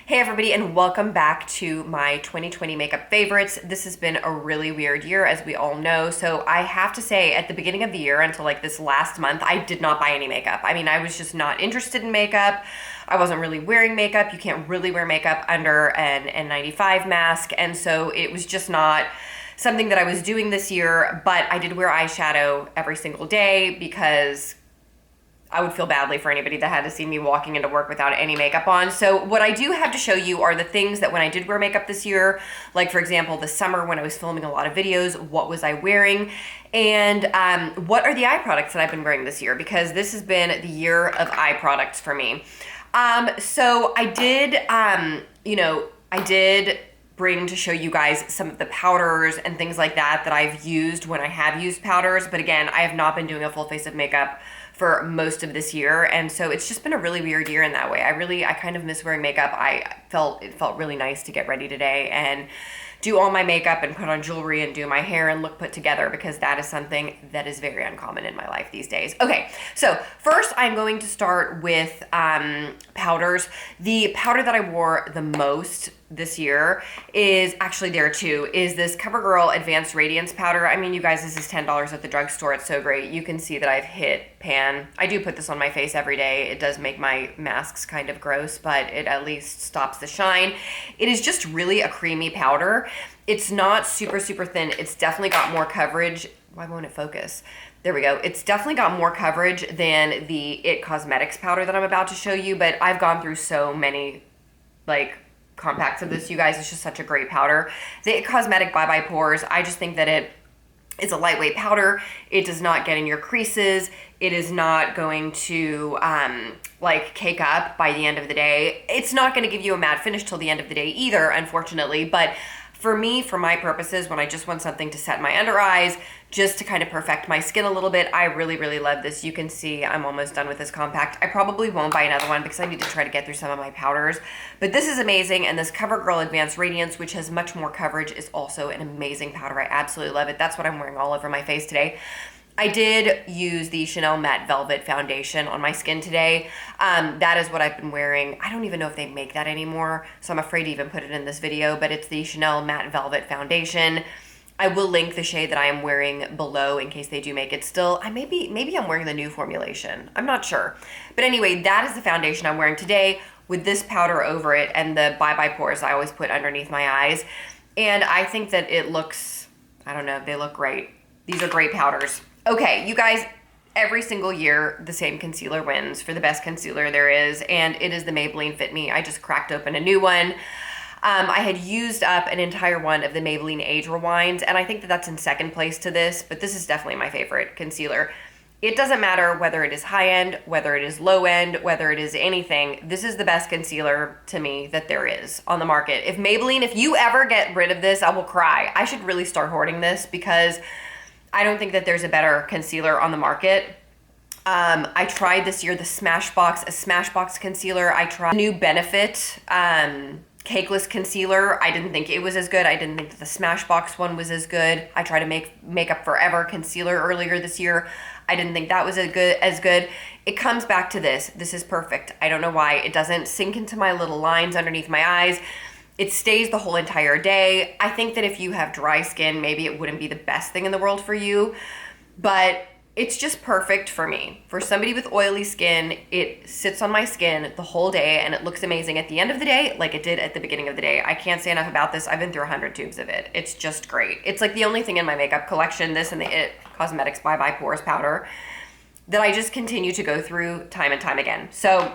Hey everybody, and welcome back to my 2020 makeup favorites. This has been a really weird year, as we all know. So I have to say, at the beginning of the year until like this last month, I did not buy any makeup. I mean, I was just not interested in makeup. I wasn't really wearing makeup. You can't really wear makeup under an N95 mask. And so it was just not something that I was doing this year, but I did wear eyeshadow every single day because I would feel badly for anybody that had to see me walking into work without any makeup on. So what I do have to show you are the things that when I did wear makeup this year, like for example, the summer when I was filming a lot of videos, what was I wearing? And what are the eye products that I've been wearing this year? Because this has been the year of eye products for me. So I did, I did bring to show you guys some of the powders and things like that I've used when I have used powders. But again, I have not been doing a full face of makeup for most of this year, and so it's just been a really weird year in that way. I kind of miss wearing makeup. It felt really nice to get ready today and do all my makeup and put on jewelry and do my hair and look put together, because that is something that is very uncommon in my life these days. Okay, so first I'm going to start with powders. The powder that I wore the most this year is actually there too, is this CoverGirl Advanced Radiance Powder. I mean, you guys, this is $10 at the drugstore. It's so great. You can see that I've hit pan. I do put this on my face every day. It does make my masks kind of gross, but it at least stops the shine. It is just really a creamy powder. It's not super, super thin. It's definitely got more coverage. Why won't it focus? There we go. It's definitely got more coverage than the IT Cosmetics powder that I'm about to show you, but I've gone through so many compacts of this, you guys. It's just such a great powder. The IT Cosmetic Bye Bye Pores, I just think that it is a lightweight powder. It does not get in your creases. It is not going to cake up by the end of the day. It's not going to give you a matte finish till the end of the day either, unfortunately. But for me, for my purposes, when I just want something to set my under eyes, just to kind of perfect my skin a little bit, I really, really love this. You can see I'm almost done with this compact. I probably won't buy another one because I need to try to get through some of my powders. But this is amazing, and this CoverGirl Advanced Radiance, which has much more coverage, is also an amazing powder. I absolutely love it. That's what I'm wearing all over my face today. I did use the Chanel Matte Velvet Foundation on my skin today. That is what I've been wearing. I don't even know if they make that anymore, so I'm afraid to even put it in this video, but it's the Chanel Matte Velvet Foundation. I will link the shade that I am wearing below in case they do make it still. Maybe I'm wearing the new formulation. I'm not sure. But anyway, that is the foundation I'm wearing today with this powder over it and the Bye Bye Pores I always put underneath my eyes. And I think that it looks, I don't know, they look great. These are great powders. Okay, you guys, every single year, the same concealer wins for the best concealer there is, and it is the Maybelline Fit Me. I just cracked open a new one. I had used up an entire one of the Maybelline Age Rewinds, and I think that that's in second place to this, but this is definitely my favorite concealer. It doesn't matter whether it is high-end, whether it is low-end, whether it is anything. This is the best concealer to me that there is on the market. If Maybelline, if you ever get rid of this, I will cry. I should really start hoarding this because I don't think that there's a better concealer on the market. I tried this year the Smashbox concealer. I tried the new Benefit Cakeless concealer. I didn't think it was as good. I didn't think that the Smashbox one was as good. I tried to Makeup Forever concealer earlier this year. I didn't think that was as good. It comes back to this. This is perfect. I don't know why. It doesn't sink into my little lines underneath my eyes. It stays the whole entire day. I think that if you have dry skin, maybe it wouldn't be the best thing in the world for you, but it's just perfect for me. For somebody with oily skin, it sits on my skin the whole day and it looks amazing at the end of the day, like it did at the beginning of the day. I can't say enough about this. I've been through 100 tubes of it. It's just great. It's like the only thing in my makeup collection, this and the IT Cosmetics Bye Bye Pores powder, that I just continue to go through time and time again. So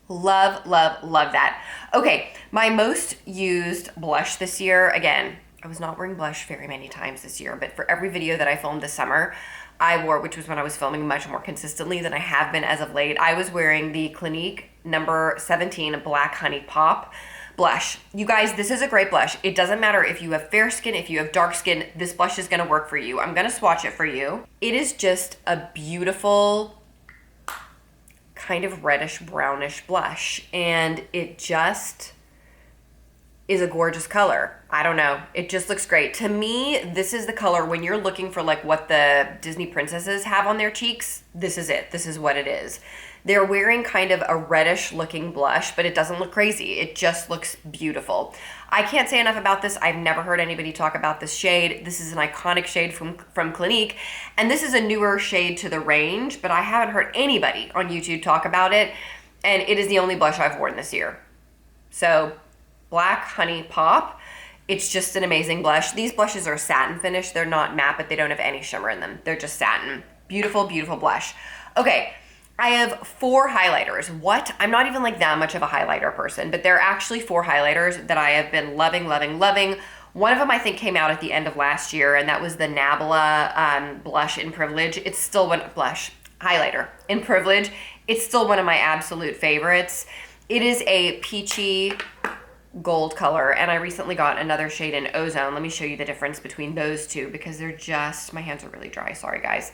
love, love, love that. Okay, my most used blush this year, again, I was not wearing blush very many times this year, but for every video that I filmed this summer, I wore, which was when I was filming much more consistently than I have been as of late, I was wearing the Clinique number 17 Black Honey Pop blush. You guys, this is a great blush. It doesn't matter if you have fair skin, if you have dark skin, this blush is gonna work for you. I'm gonna swatch it for you. It is just a beautiful, kind of reddish brownish blush, and it just is a gorgeous color. I don't know, it just looks great to me. This is the color when you're looking for like what the Disney princesses have on their cheeks. This is it. This is what it is. They're wearing kind of a reddish looking blush, but it doesn't look crazy. It just looks beautiful. I can't say enough about this. I've never heard anybody talk about this shade. This is an iconic shade from Clinique, and this is a newer shade to the range, but I haven't heard anybody on YouTube talk about it, and it is the only blush I've worn this year. So, Black Honey Pop. It's just an amazing blush. These blushes are satin finish. They're not matte, but they don't have any shimmer in them. They're just satin. Beautiful, beautiful blush. Okay, I have 4 highlighters. What? I'm not even like that much of a highlighter person, but there are actually 4 highlighters that I have been loving, loving, loving. One of them I think came out at the end of last year, and that was the Nabla blush in Privledge. It's still one highlighter in Privledge. It's still one of my absolute favorites. It is a peachy gold color, and I recently got another shade in Ozone. Let me show you the difference between those two because they're just, my hands are really dry, sorry guys.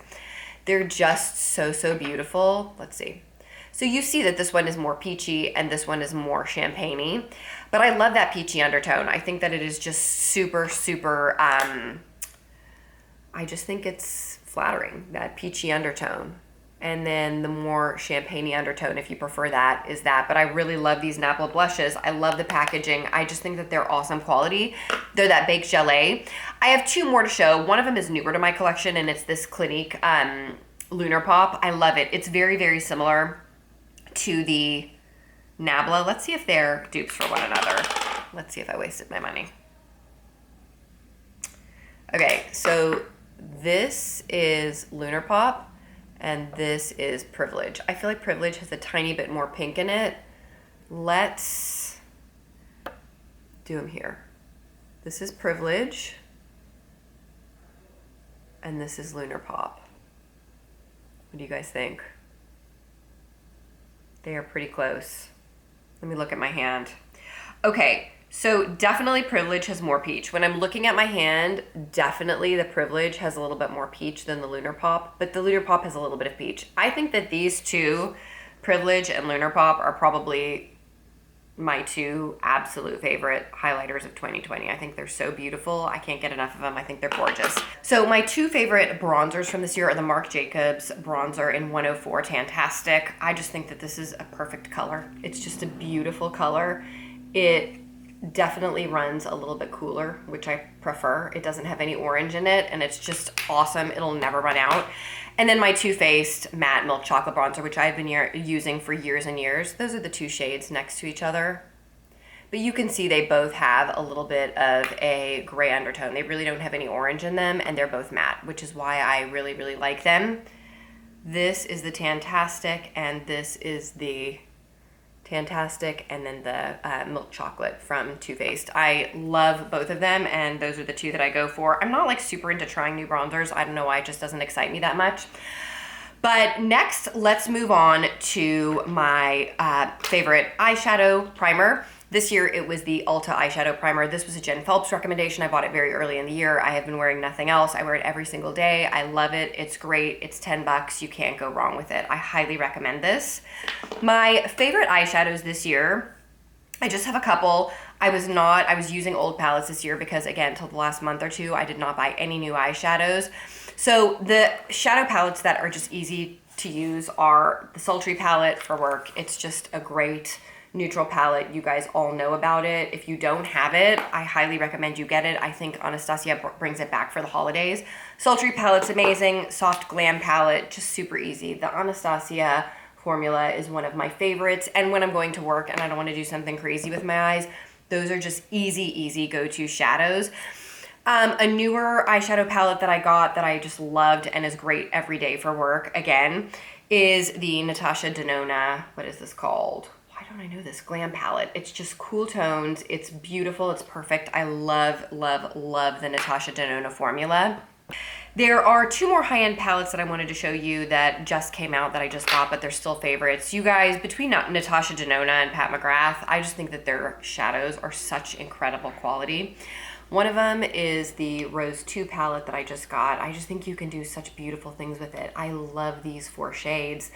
They're just so, so beautiful. Let's see. So you see that this one is more peachy and this one is more champagne-y, but I love that peachy undertone. I think that it is just super, super, I just think it's flattering, that peachy undertone. And then the more champagne-y undertone, if you prefer that, is that. But I really love these Nabla blushes. I love the packaging. I just think that they're awesome quality. They're that baked gelée. I have 2 more to show. One of them is newer to my collection, and it's this Clinique Lunar Pop. I love it. It's very, very similar to the Nabla. Let's see if they're dupes for one another. Let's see if I wasted my money. Okay, so this is Lunar Pop. And this is Privledge. I feel like Privledge has a tiny bit more pink in it. Let's do them here. This is Privledge. And this is Lunar Pop. What do you guys think? They are pretty close. Let me look at my hand. Okay. So definitely Privledge has more peach. When I'm looking at my hand, definitely the Privledge has a little bit more peach than the Lunar Pop, but the Lunar Pop has a little bit of peach. I think that these 2, Privledge and Lunar Pop, are probably my 2 absolute favorite highlighters of 2020. I think they're so beautiful. I can't get enough of them. I think they're gorgeous. So my 2 favorite bronzers from this year are the Marc Jacobs bronzer in 104 Tantastic. I just think that this is a perfect color. It's just a beautiful color. It definitely runs a little bit cooler, which I prefer. It doesn't have any orange in it, and it's just awesome. It'll never run out. And then my Too Faced Matte Milk Chocolate Bronzer, which I've been using for years and years. Those are the 2 shades next to each other. But you can see they both have a little bit of a gray undertone. They really don't have any orange in them, and they're both matte, which is why I really, really like them. This is the Tantastic, and this is the Fantastic, and then the milk chocolate from Too Faced. I love both of them, and those are the 2 that I go for. I'm not like super into trying new bronzers. I don't know why, it just doesn't excite me that much. But next, let's move on to my favorite eyeshadow primer. This year, it was the Ulta Eyeshadow Primer. This was a Jen Phelps recommendation. I bought it very early in the year. I have been wearing nothing else. I wear it every single day. I love it. It's great. It's $10. You can't go wrong with it. I highly recommend this. My favorite eyeshadows this year, I just have a couple. I was using old palettes this year because, again, till the last month or 2, I did not buy any new eyeshadows. So the shadow palettes that are just easy to use are the Sultry palette for work. It's just a great neutral palette. You guys all know about it. If you don't have it, I highly recommend you get it. I think Anastasia brings it back for the holidays. Sultry palette's amazing. Soft Glam palette, just super easy. The Anastasia formula is one of my favorites. And when I'm going to work and I don't want to do something crazy with my eyes, those are just easy go-to shadows. A newer eyeshadow palette that I got that I just loved and is great every day for work, again, is the Natasha Denona, what is this called? Why don't I know this? Glam palette. It's just cool tones. It's beautiful. It's perfect. I love, love, love the Natasha Denona formula. There are 2 more high-end palettes that I wanted to show you that just came out that I just got, but they're still favorites. You guys, between Natasha Denona and Pat McGrath, I just think that their shadows are such incredible quality. One of them is the Rose 2 palette that I just got. I just think you can do such beautiful things with it. I love these 4 shades.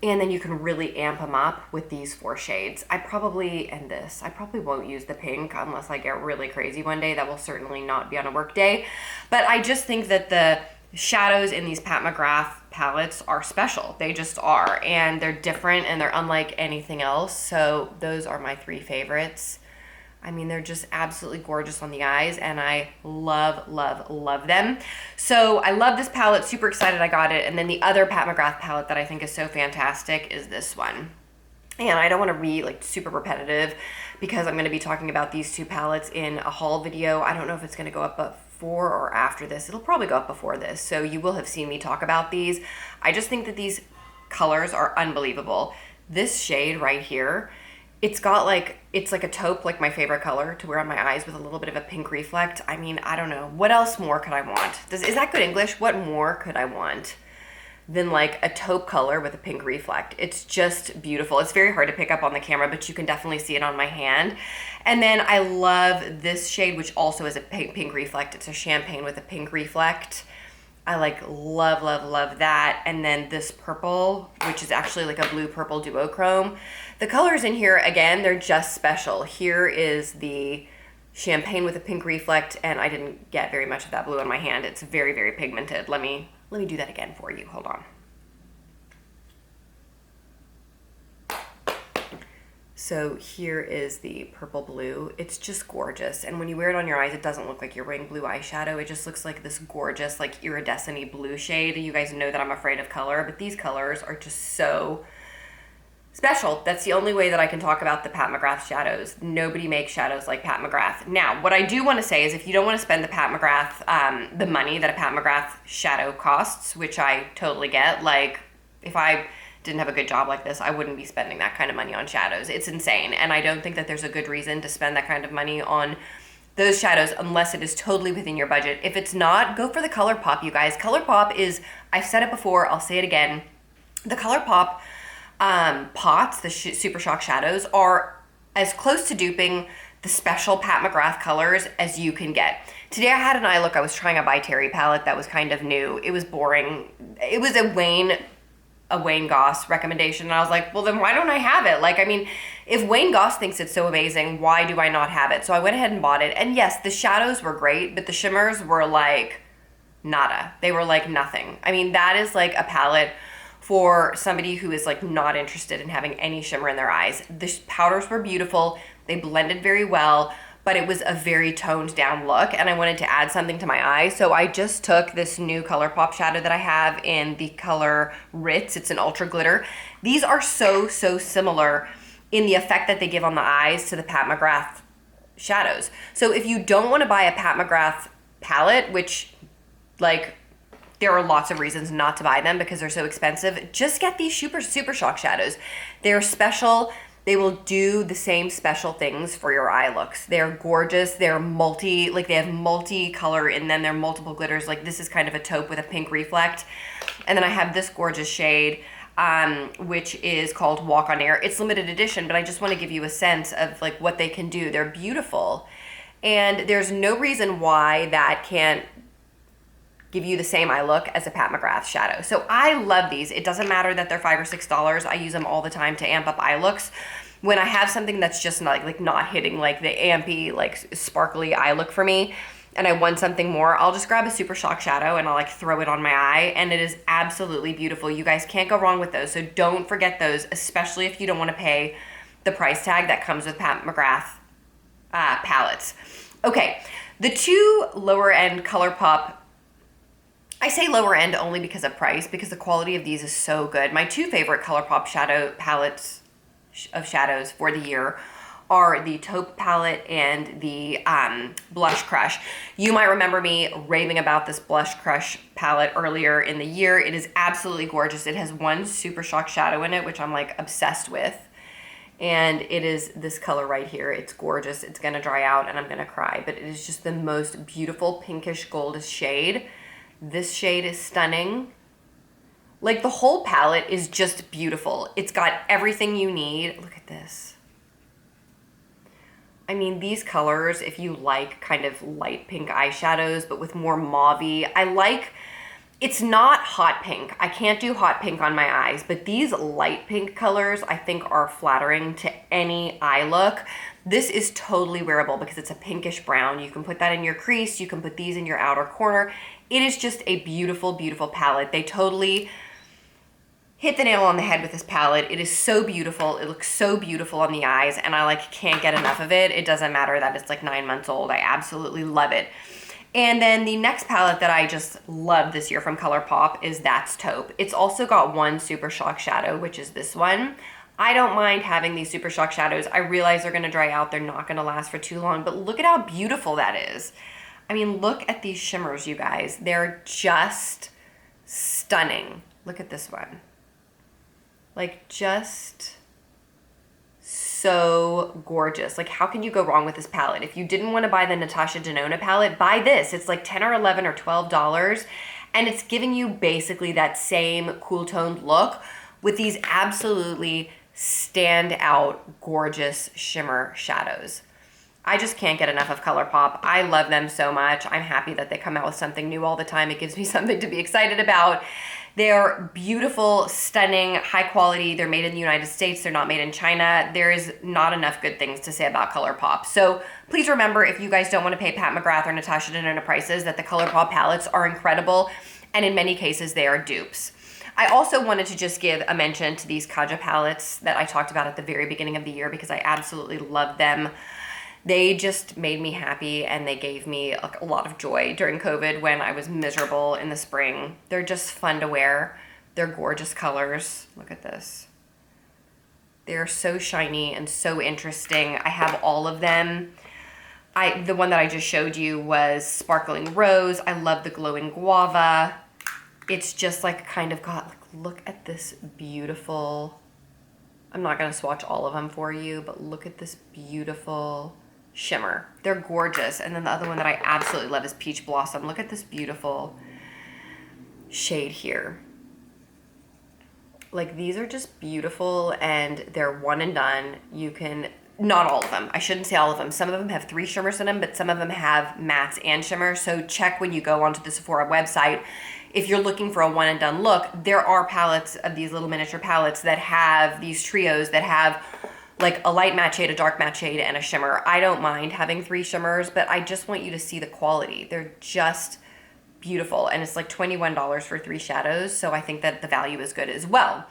And then you can really amp them up with these 4 shades. I probably won't use the pink unless I get really crazy one day. That will certainly not be on a work day. But I just think that the shadows in these Pat McGrath palettes are special. They just are, and they're different and they're unlike anything else. So those are my 3 favorites. I mean, they're just absolutely gorgeous on the eyes, and I love, love, love them. So I love this palette, super excited I got it. And then the other Pat McGrath palette that I think is so fantastic is this one. And I don't want to be like super repetitive because I'm going to be talking about these 2 palettes in a haul video. I don't know if it's going to go up before or after this. It'll probably go up before this, so you will have seen me talk about these. I just think that these colors are unbelievable. This shade right here, it's got like, it's like a taupe, like my favorite color to wear on my eyes with a little bit of a pink reflect. I mean, I don't know. What else more could I want? Is that good English? What more could I want than like a taupe color with a pink reflect? It's just beautiful. It's very hard to pick up on the camera, but you can definitely see it on my hand. And then I love this shade, which also is a pink reflect. It's a champagne with a pink reflect. I like love, love, love that. And then this purple, which is actually like a blue purple duochrome. The colors in here, again, they're just special. Here is the champagne with a pink reflect, and I didn't get very much of that blue on my hand. It's very, very pigmented. Let me do that again for you. Hold on. So here is the purple blue. It's just gorgeous. And when you wear it on your eyes, it doesn't look like you're wearing blue eyeshadow. It just looks like this gorgeous, like iridescent-y blue shade. You guys know that I'm afraid of color, but these colors are just so special. That's the only way that I can talk about the Pat McGrath shadows. Nobody makes shadows like Pat McGrath. Now, what I do want to say is if you don't want to spend the Pat McGrath, the money that a Pat McGrath shadow costs, which I totally get, like if I didn't have a good job like this, I wouldn't be spending that kind of money on shadows. It's insane. And I don't think that there's a good reason to spend that kind of money on those shadows unless it is totally within your budget. If it's not, go for the Colourpop, you guys. Colourpop is, I've said it before, I'll say it again. The Colourpop pots, the Super Shock shadows, are as close to duping the special Pat McGrath colors as you can get. Today I had an eye look. I was trying a By Terry palette that was kind of new. It was boring. It was a Wayne Goss recommendation, and I was like, well, then why don't I have it? Like, I mean, if Wayne Goss thinks it's so amazing, why do I not have it? So I went ahead and bought it, and yes, the shadows were great, but the shimmers were like nada. They were like nothing. I mean, that is like a palette for somebody who is like not interested in having any shimmer in their eyes. The powders were beautiful. They blended very well, but it was a very toned down look, and I wanted to add something to my eyes. So I just took this new Colourpop shadow that I have in the color Ritz. It's an ultra glitter. These are so similar in the effect that they give on the eyes to the Pat McGrath shadows. So if you don't want to buy a Pat McGrath palette, which like there are lots of reasons not to buy them because they're so expensive, just get these Super Shock shadows. They're special. They will do the same special things for your eye looks. They're gorgeous. They're they have multi-color in them. They're multiple glitters. Like this is kind of a taupe with a pink reflect. And then I have this gorgeous shade, which is called Walk on Air. It's limited edition, but I just want to give you a sense of like what they can do. They're beautiful. And there's no reason why that can't give you the same eye look as a Pat McGrath shadow. So I love these. It doesn't matter that they're $5 or $6. I use them all the time to amp up eye looks. When I have something that's just not hitting like the ampy, like sparkly eye look for me, and I want something more, I'll just grab a Super Shock shadow and I'll like throw it on my eye, and it is absolutely beautiful. You guys can't go wrong with those. So don't forget those, especially if you don't want to pay the price tag that comes with Pat McGrath palettes. Okay, the 2 lower end Colourpop, I say lower end only because of price, because the quality of these is so good. My 2 favorite Colourpop shadow palettes of shadows for the year are the Taupe palette and the Blush Crush. You might remember me raving about this Blush Crush palette earlier in the year. It is absolutely gorgeous. It has 1 Super Shock shadow in it, which I'm like obsessed with. And it is this color right here. It's gorgeous. It's gonna dry out and I'm gonna cry, but it is just the most beautiful pinkish goldish shade. This shade is stunning. Like the whole palette is just beautiful. It's got everything you need. Look at this. I mean, these colors, if you like kind of light pink eyeshadows, but with more mauve-y, it's not hot pink. I can't do hot pink on my eyes, but these light pink colors I think are flattering to any eye look. This is totally wearable because it's a pinkish brown. You can put that in your crease. You can put these in your outer corner. It is just a beautiful, beautiful palette. They totally hit the nail on the head with this palette. It is so beautiful. It looks so beautiful on the eyes, and I like can't get enough of it. It doesn't matter that it's like 9 months old. I absolutely love it. And then the next palette that I just love this year from Colourpop is That's Taupe. It's also got one Super Shock shadow, which is this one. I don't mind having these Super Shock shadows. I realize they're gonna dry out. They're not gonna last for too long, but look at how beautiful that is. I mean, look at these shimmers, you guys. They're just stunning. Look at this one. Like, just so gorgeous. Like, how can you go wrong with this palette? If you didn't want to buy the Natasha Denona palette, buy this. It's like 10 or 11 or $12, and it's giving you basically that same cool toned look with these absolutely stand out gorgeous shimmer shadows. I just can't get enough of Colourpop. I love them so much. I'm happy that they come out with something new all the time. It gives me something to be excited about. They're beautiful, stunning, high quality. They're made in the United States. They're not made in China. There is not enough good things to say about Colourpop. So please remember, if you guys don't want to pay Pat McGrath or Natasha Denona prices, that the Colourpop palettes are incredible, and in many cases they are dupes. I also wanted to just give a mention to these Kaja palettes that I talked about at the very beginning of the year because I absolutely love them. They just made me happy, and they gave me a lot of joy during COVID when I was miserable in the spring. They're just fun to wear. They're gorgeous colors. Look at this. They're so shiny and so interesting. I have all of them. The one that I just showed you was Sparkling Rose. I love the Glowing Guava. It's just like kind of got, look at this beautiful, I'm not gonna swatch all of them for you, but look at this beautiful shimmer. They're gorgeous. And then the other one that I absolutely love is Peach Blossom. Look at this beautiful shade here. Like, these are just beautiful, and they're one and done. You can, not all of them, I shouldn't say all of them. Some of them have 3 shimmers in them, but some of them have mattes and shimmers. So check when you go onto the Sephora website. If you're looking for a one and done look, there are palettes of these little miniature palettes that have these trios that have like a light matte shade, a dark matte shade, and a shimmer. I don't mind having 3 shimmers, but I just want you to see the quality. They're just beautiful, and it's like $21 for 3 shadows, so I think that the value is good as well.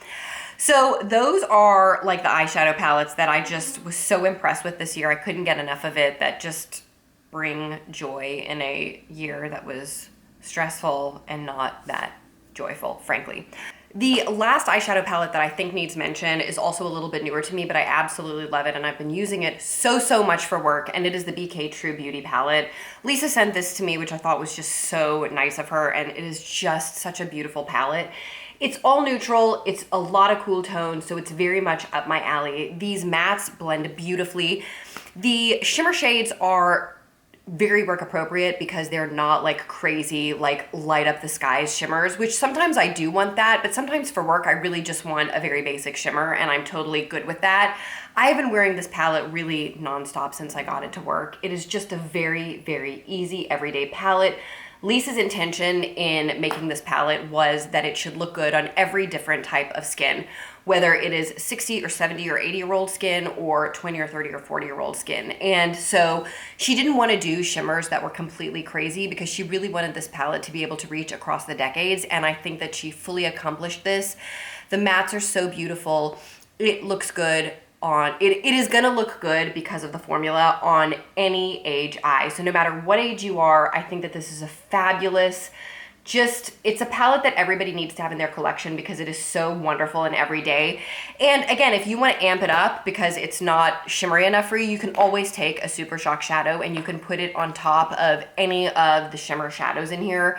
So those are like the eyeshadow palettes that I just was so impressed with this year. I couldn't get enough of it, that just bring joy in a year that was stressful and not that joyful, frankly. The last eyeshadow palette that I think needs mention is also a little bit newer to me, but I absolutely love it, and I've been using it so much for work, and it is the BK True Beauty palette. Lisa sent this to me, which I thought was just so nice of her, and it is just such a beautiful palette. It's all neutral, it's a lot of cool tones, so it's very much up my alley. These mattes blend beautifully. The shimmer shades are very work appropriate because they're not like crazy, like light up the skies shimmers, which sometimes I do want that, but sometimes for work I really just want a very basic shimmer, and I'm totally good with that. I've been wearing this palette really nonstop since I got it to work. It is just a very easy everyday palette. Lisa's intention in making this palette was that it should look good on every different type of skin, whether it is 60 or 70 or 80-year-old skin or 20 or 30 or 40-year-old skin. And so she didn't want to do shimmers that were completely crazy because she really wanted this palette to be able to reach across the decades, and I think that she fully accomplished this. The mattes are so beautiful. It looks good on, it is gonna look good because of the formula on any age eye. So no matter what age you are, I think that this is a fabulous, it's a palette that everybody needs to have in their collection because it is so wonderful and everyday. And again, if you want to amp it up because it's not shimmery enough for you, you can always take a Super Shock shadow and you can put it on top of any of the shimmer shadows in here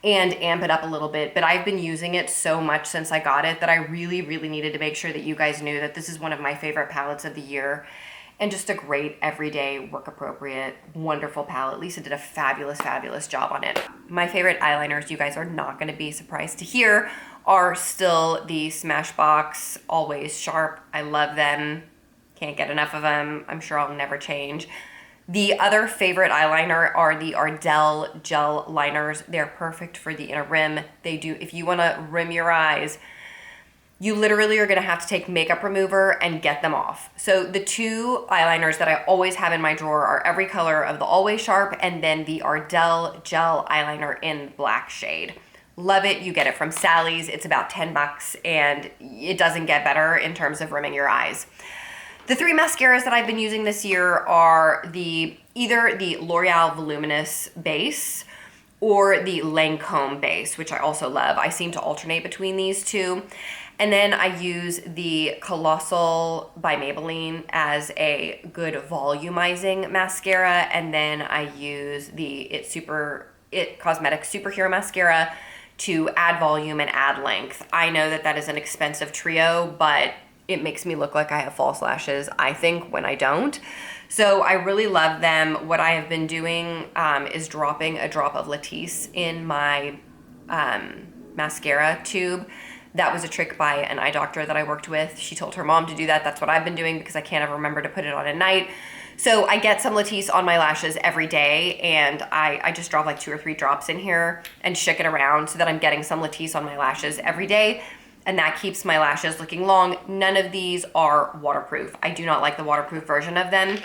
and amp it up a little bit. But I've been using it so much since I got it that I really needed to make sure that you guys knew that this is one of my favorite palettes of the year, and just a great everyday work appropriate wonderful palette. Lisa did a fabulous job on it. My favorite eyeliners, you guys are not going to be surprised to hear, are still the Smashbox Always Sharp. I love them, can't get enough of them. I'm sure I'll never change. The other favorite eyeliner are the Ardell gel liners. They're perfect for the inner rim. They do, if you want to rim your eyes, you literally are gonna have to take makeup remover and get them off. So the two eyeliners that I always have in my drawer are every color of the Always Sharp and then the Ardell Gel Eyeliner in black shade. Love it. You get it from Sally's. It's about 10 bucks and it doesn't get better in terms of rimming your eyes. The three mascaras that I've been using this year are either the L'Oreal Voluminous Base or the Lancome Base, which I also love. I seem to alternate between these two. And then I use the Colossal by Maybelline as a good volumizing mascara. And then I use the It Cosmetics Superhero Mascara to add volume and add length. I know that that is an expensive trio, but it makes me look like I have false lashes, I think, when I don't. So I really love them. What I have been doing is dropping a drop of Latisse in my mascara tube. That was a trick by an eye doctor that I worked with. She told her mom to do that. That's what I've been doing because I can't ever remember to put it on at night. So I get some Latisse on my lashes every day, and I just drop like 2 or 3 drops in here and shake it around so that I'm getting some Latisse on my lashes every day, and that keeps my lashes looking long. None of these are waterproof. I do not like the waterproof version of them.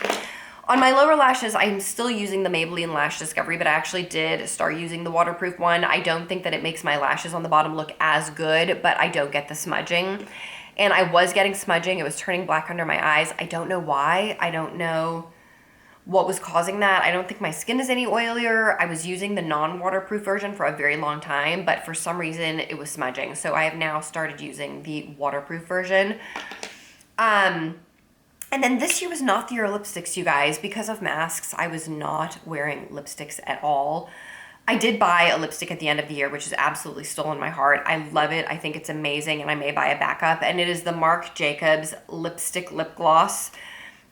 On my lower lashes, I'm still using the Maybelline Lash Discovery, but I actually did start using the waterproof one. I don't think that it makes my lashes on the bottom look as good, but I don't get the smudging. And I was getting smudging. It was turning black under my eyes. I don't know why. I don't know what was causing that. I don't think my skin is any oilier. I was using the non-waterproof version for a very long time, but for some reason it was smudging. So I have now started using the waterproof version. And then this year was not the year of lipsticks, you guys. Because of masks, I was not wearing lipsticks at all. I did buy a lipstick at the end of the year, which has absolutely stolen my heart. I love it. I think it's amazing, and I may buy a backup. And it is the Marc Jacobs Lipstick Lip Gloss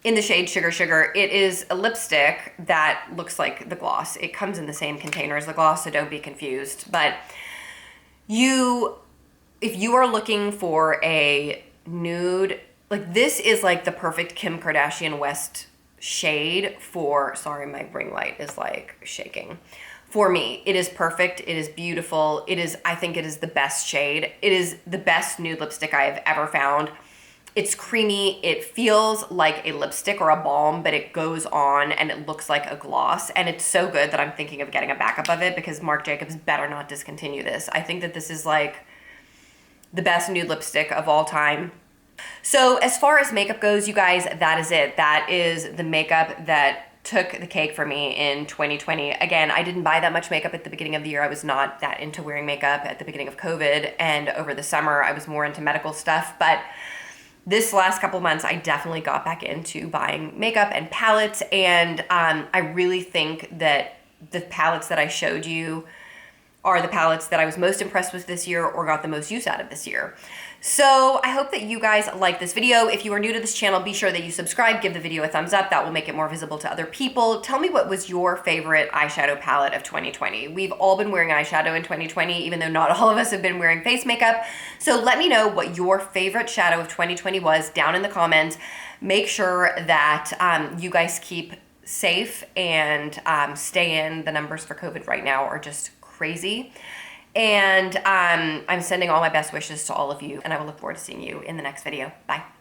in the shade Sugar Sugar. It is a lipstick that looks like the gloss. It comes in the same container as the gloss, so don't be confused. But if you are looking for a nude, like this is like the perfect Kim Kardashian West shade for, sorry, my ring light is like shaking. For me, it is perfect. It is beautiful. I think it is the best shade. It is the best nude lipstick I have ever found. It's creamy. It feels like a lipstick or a balm, but it goes on and it looks like a gloss. And it's so good that I'm thinking of getting a backup of it because Marc Jacobs better not discontinue this. I think that this is like the best nude lipstick of all time. So as far as makeup goes, you guys, that is it. That is the makeup that took the cake for me in 2020. Again, I didn't buy that much makeup at the beginning of the year. I was not that into wearing makeup at the beginning of COVID, and over the summer I was more into medical stuff. But this last couple months, I definitely got back into buying makeup and palettes, and I really think that the palettes that I showed you are the palettes that I was most impressed with this year or got the most use out of this year. So I hope that you guys like this video. If you are new to this channel, be sure that you subscribe, give the video a thumbs up. That will make it more visible to other people. Tell me what was your favorite eyeshadow palette of 2020. We've all been wearing eyeshadow in 2020, even though not all of us have been wearing face makeup. So let me know what your favorite shadow of 2020 was down in the comments. Make sure that you guys keep safe and stay in. The numbers for COVID right now are just crazy. And I'm sending all my best wishes to all of you, and I will look forward to seeing you in the next video. Bye.